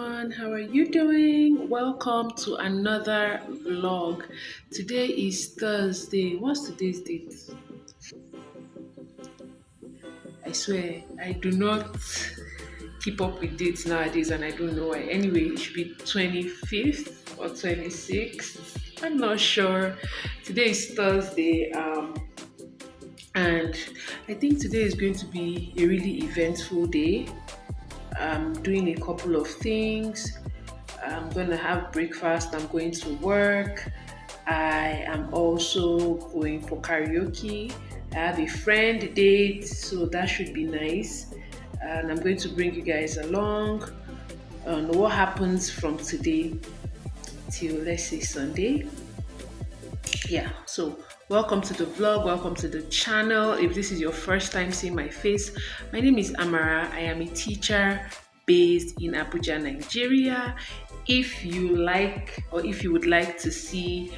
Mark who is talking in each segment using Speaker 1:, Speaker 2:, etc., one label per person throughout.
Speaker 1: everyone, how are you doing? Welcome to another vlog. Today is Thursday. What's today's date? I swear, I do not keep up with dates nowadays and I don't know why. Anyway, it should be 25th or 26th. I'm not sure. Today is Thursday, and I think today is going to be a really eventful day. I'm doing a couple of things. I'm going to have breakfast. I'm going to work. I am also going for karaoke. I have a friend date, so that should be nice. And I'm going to bring you guys along on what happens from today till, let's say, Sunday. Yeah, so welcome to the vlog, welcome to the channel. If this is your first time seeing my face, my name is Amara. I am a teacher based in Abuja, Nigeria. If you like, or if you would like to see,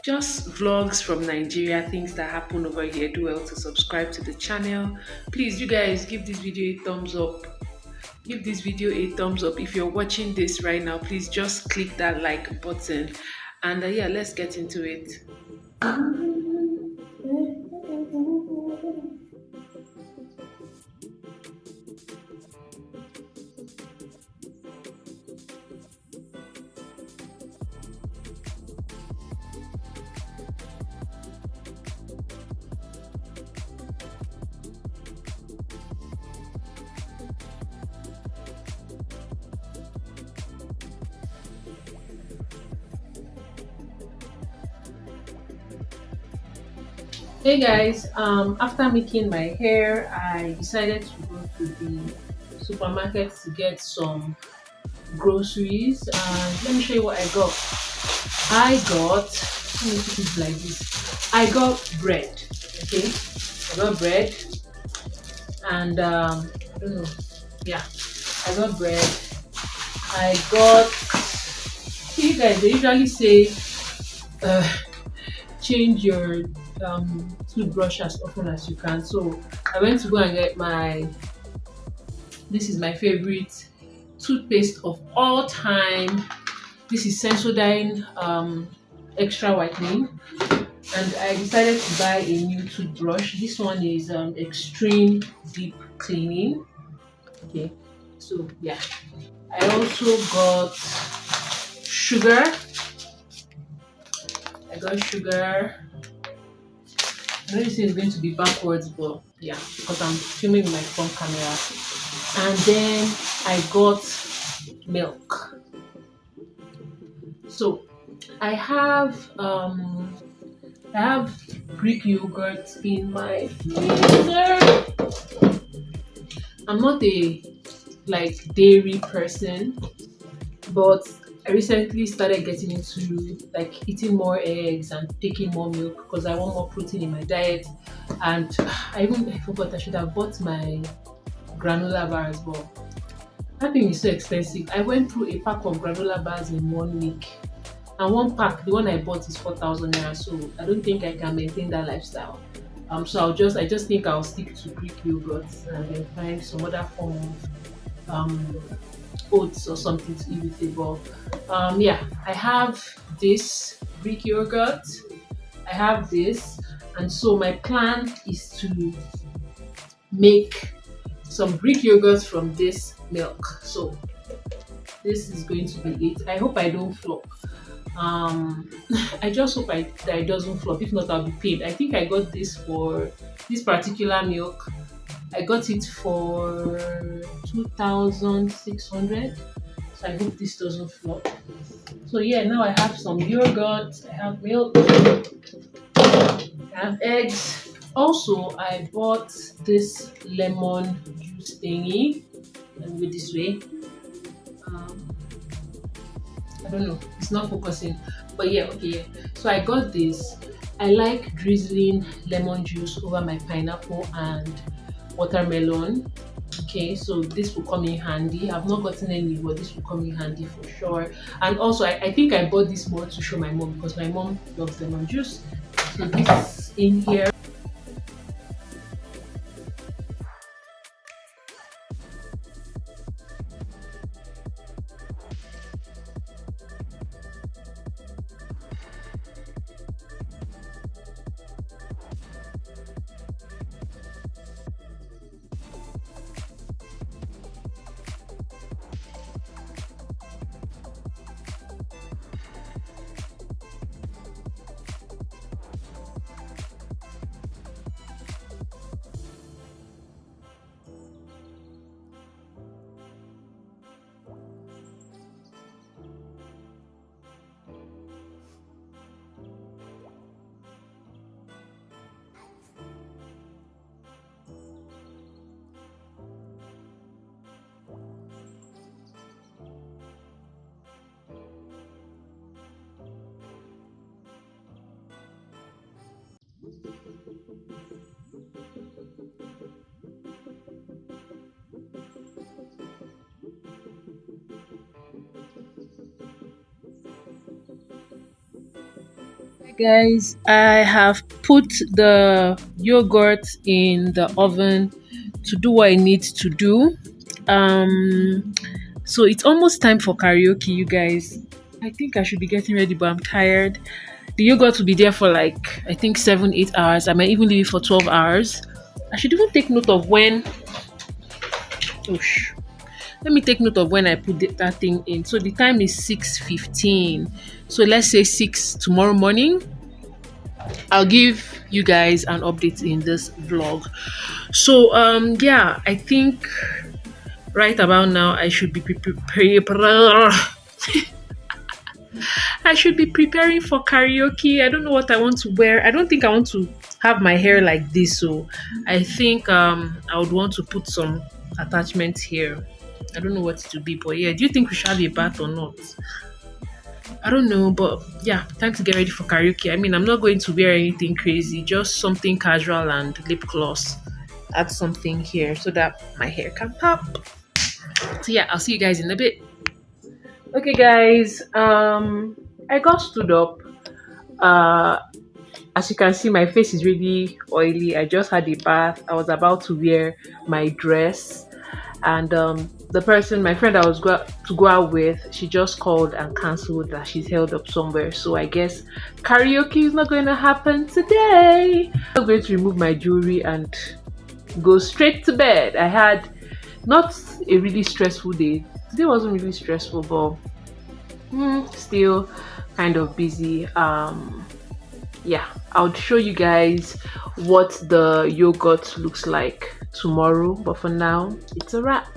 Speaker 1: just vlogs from Nigeria, things that happen over here, do well to subscribe to the channel. Please, you guys, give this video a thumbs up. Give this video a thumbs up. If you're watching this right now, please just click that like button. And yeah, let's get into it. Hey guys, after making my hair, I decided to go to the supermarket to get some groceries, and let me show you what I got. Let me put it like this. I got bread. Okay, I got bread, and I don't know. Yeah, I got bread. I got. See, you guys, they usually say, change your toothbrush as often as you can. So I went to go and get this is my favorite toothpaste of all time. This is Sensodyne extra whitening, and I decided to buy a new toothbrush. This one is extreme deep cleaning. Okay, so yeah, I also got sugar. I know this is going to be backwards, but yeah, because I'm filming with my phone camera. And then I got milk. So I have Greek yogurt in my freezer. I'm not a dairy person, but I recently started getting into eating more eggs and taking more milk because I want more protein in my diet. And I forgot I should have bought my granola bars, but that thing is so expensive. I went through a pack of granola bars in 1 week, and one pack, the one I bought, is 4,000 naira. So I don't think I can maintain that lifestyle. So I just think I'll stick to Greek yogurt and then find some other form of oats or something to eat with it. But yeah, I have this Greek yogurt, I have this, and so my plan is to make some Greek yogurt from this milk. So this is going to be it. I hope I don't flop. I just hope that it doesn't flop. If not, I'll be paid. I think I got this for this particular milk. I got it for 2,600. So I hope this doesn't flop. So yeah, now I have some yogurt, I have milk, I have eggs. Also, I bought this lemon juice thingy. Let me go this way. I don't know, it's not focusing, but yeah, okay, yeah. So I got this. I like drizzling lemon juice over my pineapple and watermelon. Okay, so this will come in handy. I've not gotten any, but this will come in handy for sure. And also, I think I bought this more to show my mom because my mom loves lemon juice. So this in here. Guys, I have put the yogurt in the oven to do what it needs to do. Um, so it's almost time for karaoke, you guys. I think I should be getting ready, but I'm tired. The yogurt will be there for like I think 7, 8 hours. I might even leave it for 12 hours. I should even take note of when. Oh, let me take note of when I put that thing in. So the time is 6:15. So let's say 6 tomorrow morning. I'll give you guys an update in this vlog. So yeah, I think right about now I should be I should be preparing for karaoke. I don't know what I want to wear. I don't think I want to have my hair like this, so I think I would want to put some attachments here. I don't know what it will be, but yeah, do you think we should have a bath or not? I don't know, but yeah, time to get ready for karaoke. I mean, I'm not going to wear anything crazy, just something casual and lip gloss. Add something here so that my hair can pop. So yeah, I'll see you guys in a bit. Okay, guys. I got stood up. Uh, as you can see, my face is really oily. I just had a bath. I was about to wear my dress, and the person, my friend I was to go out with, she just called and cancelled that she's held up somewhere. So I guess karaoke is not going to happen today. I'm going to remove my jewelry and go straight to bed. I had not a really stressful day. Today wasn't really stressful, but still kind of busy. Yeah, I'll show you guys what the yogurt looks like tomorrow, but for now it's a wrap.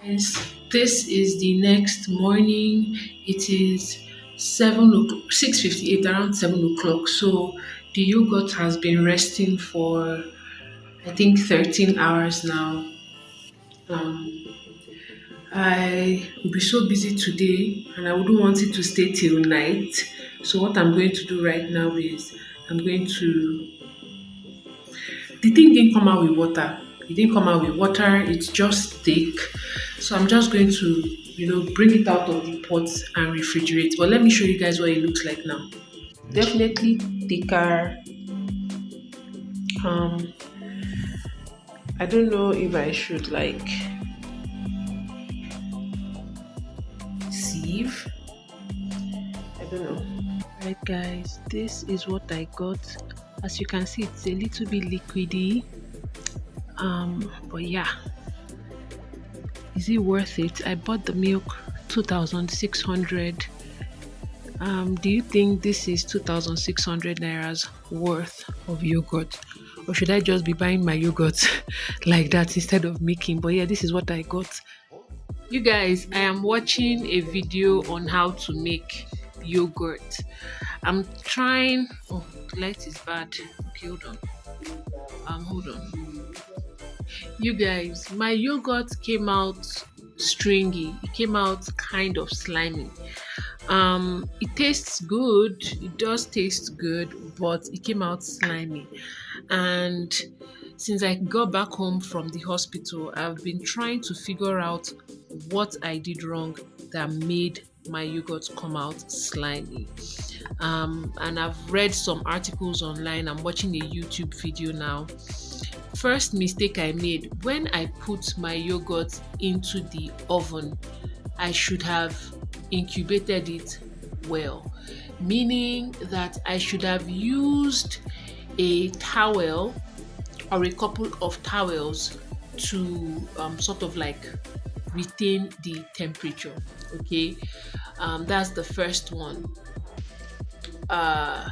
Speaker 1: Yes, this is the next morning. It is 6:58, around 7 o'clock. So the yogurt has been resting for I think 13 hours now. Um, I will be so busy today and I wouldn't want it to stay till night. So what I'm going to do right now is I'm going to the thing didn't come out with water. It didn't come out with water, it's just thick. So I'm just going to, bring it out of the pot and refrigerate. But let me show you guys what it looks like now. Definitely thicker. Um, I don't know if I should like sieve. I don't know. Right guys, this is what I got. As you can see, it's a little bit liquidy. But yeah, is it worth it? I bought the milk 2,600. Do you think this is 2,600 nairas worth of yogurt, or should I just be buying my yogurt like that instead of making? But yeah, this is what I got. You guys, I am watching a video on how to make yogurt. I'm trying. Oh, the light is bad. Okay, hold on. Hold on. You guys, my yogurt came out stringy. It came out kind of slimy. It tastes good. It does taste good, but it came out slimy. And since I got back home from the hospital, I've been trying to figure out what I did wrong that made my yogurt come out slimy. And I've read some articles online. I'm watching a YouTube video now. First mistake I made, when I put my yogurt into the oven, I should have incubated it well, meaning that I should have used a towel or a couple of towels to sort of like retain the temperature. Okay, that's the first one. uh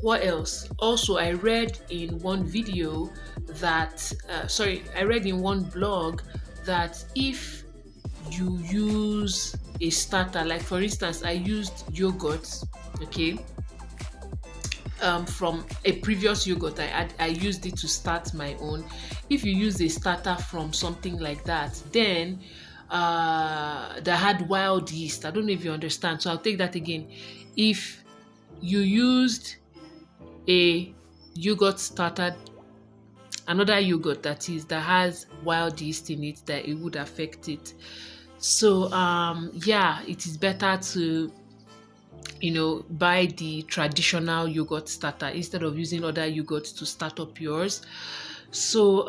Speaker 1: what else? Also, I read in one video that I read in one blog that if you use a starter, like for instance, I used yogurt, okay, from a previous yogurt. I used it to start my own. If you use a starter from something like that, then that had wild yeast. I don't know if you understand. So I'll take that again. If you used a yogurt starter, another yogurt that has wild yeast in it, that it would affect it. So yeah, it is better to buy the traditional yogurt starter instead of using other yogurts to start up yours. So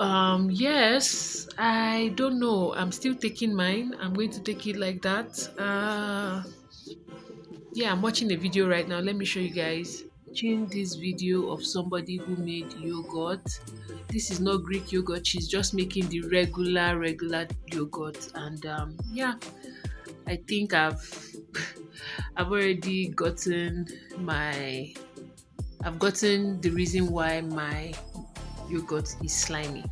Speaker 1: yes, I don't know, I'm still taking mine. I'm going to take it like that. Yeah, I'm watching a video right now. Let me show you guys. Watching this video of somebody who made yogurt. This is not Greek yogurt. She's just making the regular yogurt. And yeah, I think I've already gotten the reason why my yogurt is slimy.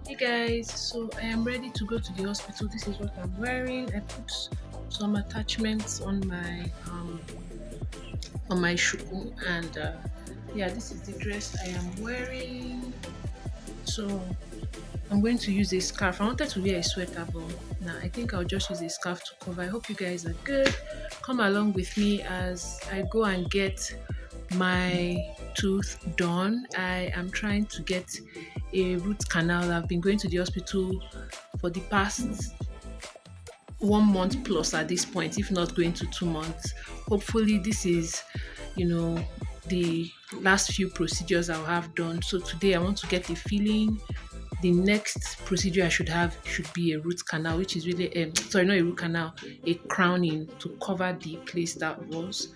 Speaker 1: Hey guys, so I am ready to go to the hospital. This is what I'm wearing. I put some attachments on my shuku, and yeah, this is the dress I am wearing. So I'm going to use a scarf. I wanted to wear a sweater, but now I think I'll just use a scarf to cover. I hope you guys are good. Come along with me as I go and get my tooth done. I am trying to get a root canal. I've been going to the hospital for the past 1 month plus at this point, if not going to 2 months. Hopefully this is the last few procedures I'll have done. So today I want to get a feeling. The next procedure I should have should be a root canal, which is really not a root canal, a crowning to cover the place that was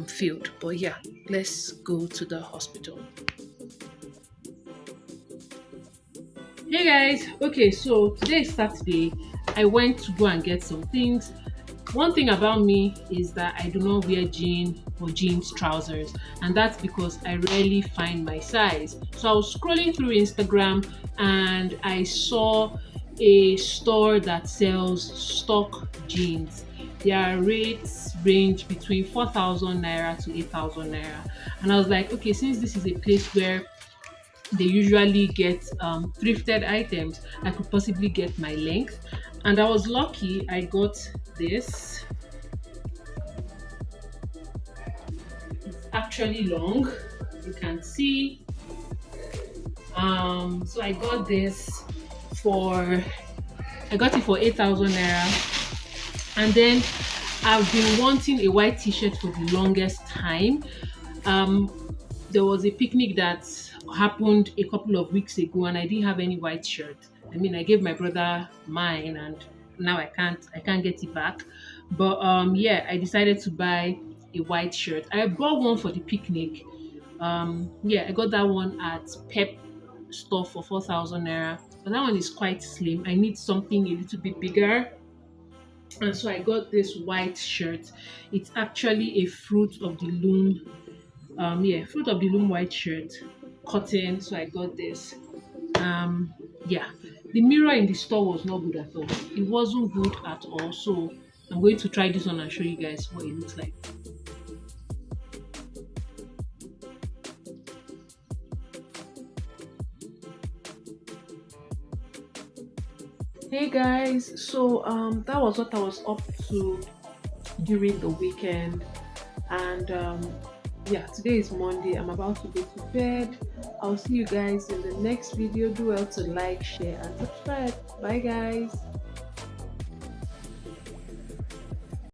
Speaker 1: filled. But yeah, let's go to the hospital. Hey guys, okay, so today is Saturday. I went to go and get some things. One thing about me is that I do not wear jeans trousers, and that's because I rarely find my size. So I was scrolling through Instagram and I saw a store that sells stock jeans. Their rates range between 4,000 naira to 8,000 naira, and I was like, okay, since this is a place where they usually get thrifted items, I could possibly get my length. And I was lucky, I got this. It's actually long, you can see. So I got this for 8,000 naira. And then I've been wanting a white t-shirt for the longest time. There was a picnic that happened a couple of weeks ago and I didn't have any white shirt. I mean, I gave my brother mine and now I can't get it back. But yeah, I decided to buy a white shirt. I bought one for the picnic. Yeah, I got that one at Pep store for 4,000 naira. But that one is quite slim. I need something a little bit bigger. And so I got this white shirt. It's actually a fruit of the loom. Fruit of the loom white shirt, cotton. So I got this. Yeah, the mirror in the store was not good at all. It wasn't good at all. So I'm going to try this one and show you guys what it looks like. Hey guys, so that was what I was up to during the weekend, and yeah, today is Monday. I'm about to go to bed. I'll see you guys in the next video. Do well to like, share, and subscribe. Bye guys.